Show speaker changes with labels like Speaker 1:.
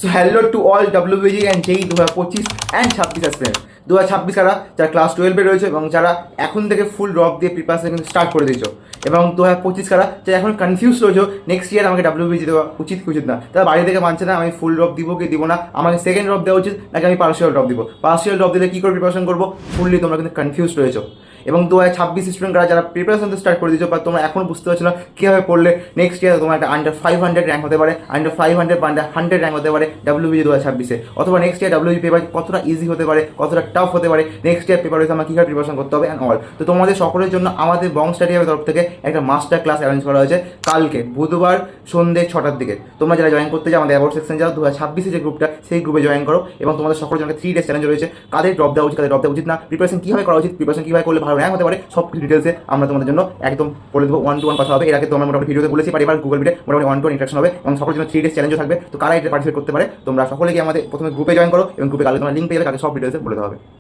Speaker 1: So hello to all WBJEE and JEE 2025 and 26 aspirant. 2026 যারা যারা class 12-এ রয়েছে এবং যারা এখন থেকে ফুল ড্রপ দিয়ে প্রিপারেশন কিন্তু স্টার্ট করে দিয়েছো, এবং 2025 যারা যারা এখন কনফিউজ রয়েছো নেক্সট ইয়ার আমাকে ডাব্লিউবিজি দেওয়া উচিত কি উচিত না, তারা বাড়ি থেকে মানছে না আমি ফুল ড্রপ দিব কি দিব না, আমাকে সেকেন্ড ড্রপ দেওয়া উচিত নাকি আমি পার্সিয়াল ড্রপ দিব, পার্সিয়াল ড্রপ দিলে কী করে প্রিপারেশন করবো, ফুললি তোমরা কিন্তু কনফিউজ রয়েছো। এবং 2026 স্টুডেন্টরা যারা প্রিপারেশন স্টার্ট করে দিয়েছো বা তোমরা এখন বুঝতে পারছো না কীভাবে পড়লে নেক্সট ইয়ার তোমার একটা আন্ডার 500 র্যাঙ্ক হতে পারে, আন্ডার 500 বা আন্ডার 100 র্যাঙ্ক হতে পারে ডাব্লিউবিজি 2026-এ, অথবা নেক্সট ইয়ার ডাব্লিউবিজি পেপার কতটা ইজি হতে পারে, কতটা টাফ হতে পারে, নেক্সট ইয়ার পেপার আমরা কীভাবে প্রিপারেশন করতে হবে অ্যান্ড অল। তো তোমাদের সকলের জন্য আমাদের বং স্টাডি তরফ থেকে একটা মাস্টার ক্লাস অ্যারেঞ্জ করা হয়েছে কালকে বুধবার সন্ধ্যে 6টার দিকে। তোমরা যারা জয়েন করতে চাও আমাদের অ্যাবাউট সেকশন যাও, 2026 যে গ্রুপটা সেই গ্রুপে জয়েন করো, এবং তোমাদের সকলের জন্য 3 ডেজ চ্যালেঞ্জ রয়েছে, কাদের ড্রপ দেওয়া উচিত কাদের ড্রপ দেওয়া উচিত না, প্রিপারেশন কীভাবে করা উচিত, প্রিপারেশন কীভাবে করলে ভালো র্যাঙ্ক হতে পারে, সব ডিটেলসে আমরা তোমাদের জন্য একদম বলে দেবো। 1-to-1 কথা হবে, এর আগে তোমরা মোটামুটি ভিডিওতে বলেছি, এবার গুগল মিটে মোটামুটি 1-to-1 ইন্টারাকশন হবে, এবং সকলের জন্য 3 ডেজ চ্যালেঞ্জও থাকবে। তো কারা এটা পার্টিসিপেট করতে পারে, তোমরা সকলে গিয়ে আমাদের প্রথমে গ্রুপে জয়েন করো, এবং গ্রুপে কালকে তোমরা লিঙ্ক পেয়ে যাবে, কালকে সব ডিটেলসে বলে দেওয়া হবে।